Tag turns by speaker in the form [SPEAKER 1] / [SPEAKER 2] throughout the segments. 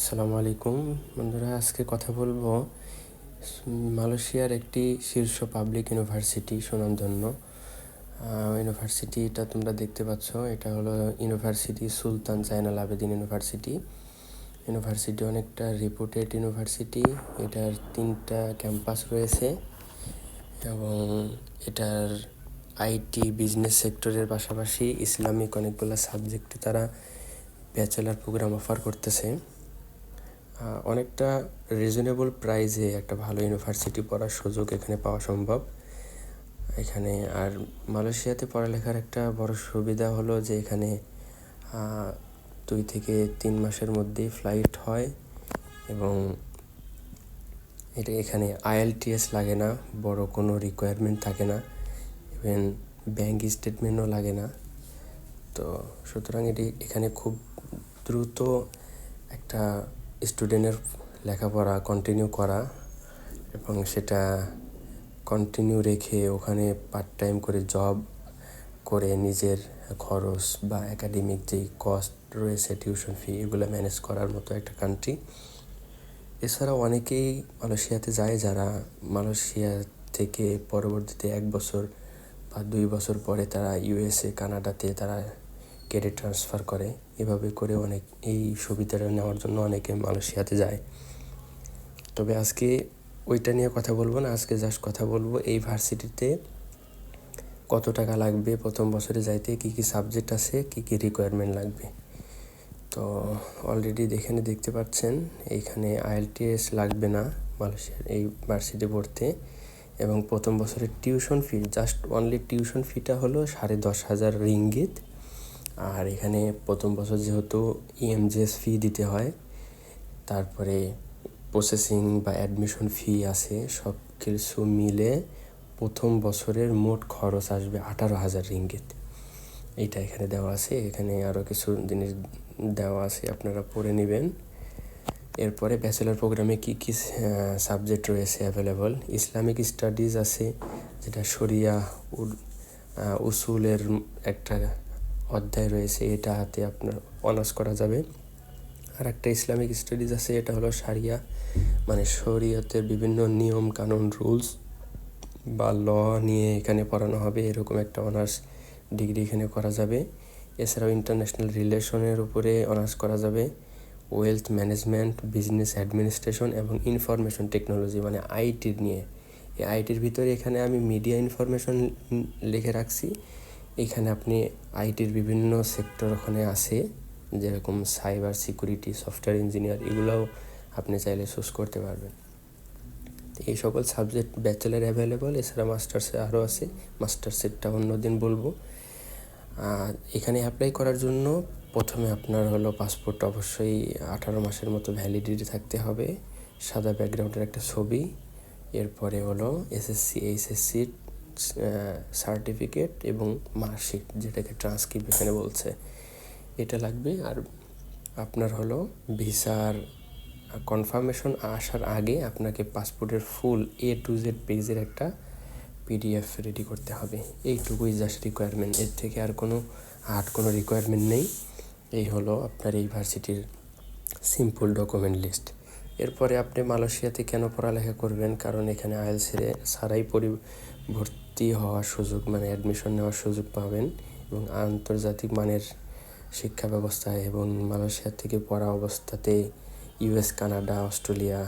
[SPEAKER 1] আসসালামু আলাইকুম বন্ধুরা, আজকে কথা বলবো মালয়েশিয়ার একটি শীর্ষ পাবলিক ইউনিভার্সিটি, সুনামধন্য ইউনিভার্সিটিটা তোমরা দেখতে পাচ্ছ। এটা হলো ইউনিভার্সিটি সুলতান জাইনাল আবেদিন ইউনিভার্সিটি অনেকটা রিপুটেড ইউনিভার্সিটি। এটার 3টা ক্যাম্পাস রয়েছে এবং এটার আইটি বিজনেস সেক্টরের পাশাপাশি ইসলামিক অনেকগুলো সাবজেক্টে তারা ব্যাচেলার প্রোগ্রাম অফার করতেছে। অনেকটা রিজনেবল প্রাইসে একটা ভালো ইউনিভার্সিটি পড়ার সুযোগ এখানে পাওয়া সম্ভব এখানে। আর মালয়েশিয়াতে পড়ালেখার একটা বড় সুবিধা হলো যে এখানে 2 থেকে 3 মাসের মধ্যেই ফ্লাইট হয় এবং এখানে IELTS লাগে না, বড় কোনো রিকোয়ারমেন্ট থাকে না, ইভেন ব্যাংক স্টেটমেন্টও লাগে না। তো সুতরাং এখানে খুব দ্রুত একটা স্টুডেন্টের লেখাপড়া কন্টিনিউ করা এবং সেটা কন্টিনিউ রেখে ওখানে পার্ট টাইম করে জব করে নিজের খরচ বা একাডেমিক যেই কস্ট রয়েছে, টিউশন ফি, এগুলো ম্যানেজ করার মতো একটা কান্ট্রি। এছাড়াও অনেকেই মালয়েশিয়াতে যায় যারা মালয়েশিয়া থেকে পরবর্তীতে 1 বছর বা 2 বছর পরে তারা USA, কানাডাতে তারা ক্যারিয়ার ট্রান্সফার করে। এভাবে করে এই সুবিধাটা নেওয়ার জন্য অনেকে মালয়েশিয়াতে যায়। তবে আজকে ওইটা নিয়ে কথা বলবো না, আজকে জাস্ট কথা বলবো এই ভার্সিটিতে কত টাকা লাগবে প্রথম বছরে যাইতে, কী কী সাবজেক্ট আছে, কী কী রিকোয়ারমেন্ট লাগবে। তো অলরেডি দেখতে পাচ্ছেন এইখানে IELTS লাগবে না মালয়েশিয়ার এই ভার্সিটি পড়তে। এবং প্রথম বছরের tuition fee, just only tuition ফিটা হলো 10,500 রিঙ্গিত। আর এখানে প্রথম বছর যেহেতু EMJS ফি দিতে হয়, তারপরে প্রসেসিং বা অ্যাডমিশন ফি আছে, সব কিছু মিলে প্রথম বছরের মোট খরচ আসবে 18,000 রিঙ্গিত। এইটা এখানে দেওয়া আছে। এখানে আরও কিছু জিনিস দেওয়া আছে, আপনারা পড়ে নেবেন। এরপরে ব্যাচেলার প্রোগ্রামে কী কী সাবজেক্ট রয়েছে অ্যাভেলেবল। ইসলামিক স্টাডিজ আছে, যেটা শরিয়া উসুলের একটা অধ্যায় রয়েছে, এটা হাতে আপনার অনার্স করা যাবে। আর একটা ইসলামিক স্টাডিজ আছে, এটা হলো শারিয়া, মানে শরীয়তের বিভিন্ন নিয়ম কানুন, রুলস বা ল নিয়ে এখানে পড়ানো হবে, এরকম একটা অনার্স ডিগ্রি এখানে করা যাবে। এছাড়াও ইন্টারন্যাশনাল রিলেশনের উপরে অনার্স করা যাবে। ওয়েলথ ম্যানেজমেন্ট, বিজনেস অ্যাডমিনিস্ট্রেশন এবং ইনফরমেশন টেকনোলজি, মানে আইটির নিয়ে। এই আইটির ভিতরে এখানে আমি মিডিয়া ইনফরমেশন লিখে রাখছি। এখানে আপনি আইটির বিভিন্ন সেক্টর ওখানে আছে, যেরকম সাইবার সিকিউরিটি, সফটওয়্যার ইঞ্জিনিয়ার, এগুলোও আপনি চাইলে চুজ করতে পারবেন। এই সকল সাবজেক্ট ব্যাচেলার অ্যাভেলেবল। এছাড়া মাস্টার্সে আরও আছে, মাস্টার্সেরটা অন্যদিন বলবো। এখানে অ্যাপ্লাই করার জন্য প্রথমে আপনার হলো পাসপোর্ট অবশ্যই 18 মাসের মতো ভ্যালিডিটি থাকতে হবে, সাদা ব্যাকগ্রাউন্ডের একটা ছবি। এরপরে হলো SSC HSC সার্টিফিকেট এবং মার্কশিট, যেটাকে ট্রান্সক্রিপ্ট এখানে বলছে, এটা লাগবে। আর আপনার হলো ভিসার কনফার্মেশন আসার আগে আপনাকে পাসপোর্টের ফুল A to Z পেজের একটা PDF রেডি করতে হবে। এইটুকুই জাস্ট রিকোয়ারমেন্ট, এর থেকে আর কোনো রিকোয়ারমেন্ট নেই। এই হলো আপনার এই ভার্সিটির সিম্পল ডকুমেন্ট লিস্ট। এরপরে আপনি মালয়েশিয়াতে কেন পড়ালেখা করবেন, কারণ এখানে IELTS ছাড়াই ভর্তি হওয়ার সুযোগ, মানে অ্যাডমিশন নেওয়ার সুযোগ পাবেন এবং আন্তর্জাতিক মানের শিক্ষা ব্যবস্থায় এবং মালয়েশিয়া থেকে পড়া অবস্থাতে US, কানাডা, অস্ট্রেলিয়া,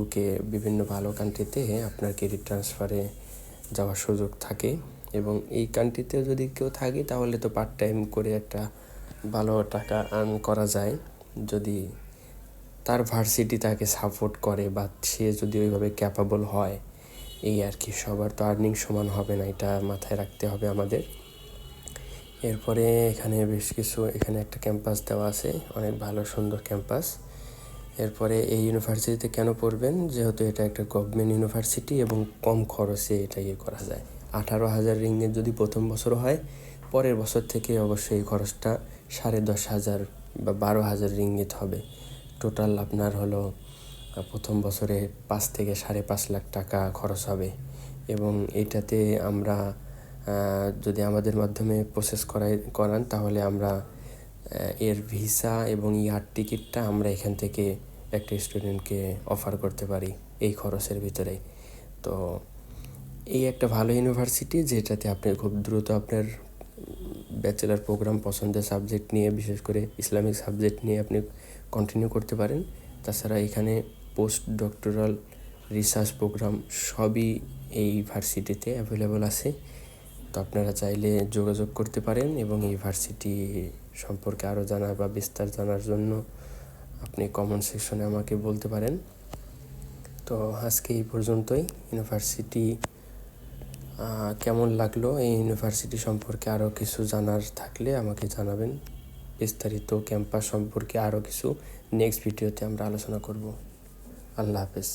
[SPEAKER 1] UK বিভিন্ন ভালো কান্ট্রিতে আপনার ক্যারিয়ার ট্রান্সফারে যাওয়ার সুযোগ থাকে। এবং এই কান্ট্রিতে যদি কেউ থাকে তাহলে তো পার্ট টাইম করে একটা ভালো টাকা আর্ন করা যায়, যদি তার ভার্সিটি তাকে সাপোর্ট করে বা সে যদি ওইভাবে ক্যাপাবল হয়। এই আর কি, সবার তো আর্নিং সমান হবে না, এটা মাথায় রাখতে হবে আমাদের। এরপরে এখানে এখানে একটা ক্যাম্পাস দেওয়া আছে, অনেক ভালো সুন্দর ক্যাম্পাস। এরপরে এই ইউনিভার্সিটিতে কেন পড়বেন, যেহেতু এটা একটা গভর্নমেন্ট ইউনিভার্সিটি এবং কম খরচে এটা করা যায়। 18,000 রিঙ্গিত যদি প্রথম বছর হয়, পরের বছর থেকে অবশ্যই এই খরচটা 10,500 বা 12,000 রিঙ্গিত হবে। টোটাল আপনার হলো প্রথম বছরে 5 থেকে 5.5 লাখ টাকা খরচ হবে। এবং এইটাতে আমরা যদি আমাদের মাধ্যমে প্রসেস করান তাহলে আমরা এর ভিসা এবং ইয়ার টিকিটটা আমরা এখান থেকে একটা স্টুডেন্টকে অফার করতে পারি এই খরচের ভিতরে। তো এই একটা ভালো ইউনিভার্সিটি যেটাতে আপনি খুব দ্রুত আপনার ব্যাচেলার প্রোগ্রাম পছন্দের সাবজেক্ট নিয়ে, বিশেষ করে ইসলামিক সাবজেক্ট নিয়ে আপনি কন্টিনিউ করতে পারেন। তাছাড়া এখানে পোস্ট ডক্টরাল রিসার্চ প্রোগ্রাম সবই এই ভার্সিটিতে অ্যাভেলেবল আছে। তো আপনারা চাইলে যোগাযোগ করতে পারেন এবং এই ভার্সিটি সম্পর্কে আরও জানার বা বিস্তার জানার জন্য আপনি কমেন্ট সেকশনে আমাকে বলতে পারেন। তো আজকে এই পর্যন্তই। ইউনিভার্সিটি কেমন লাগলো, এই ইউনিভার্সিটি সম্পর্কে আরও কিছু জানার থাকলে আমাকে জানাবেন। বিস্তারিত ক্যাম্পাস সম্পর্কে আরও কিছু নেক্সট ভিডিওতে আমরা আলোচনা করব। আল্লাহ হাফেজ।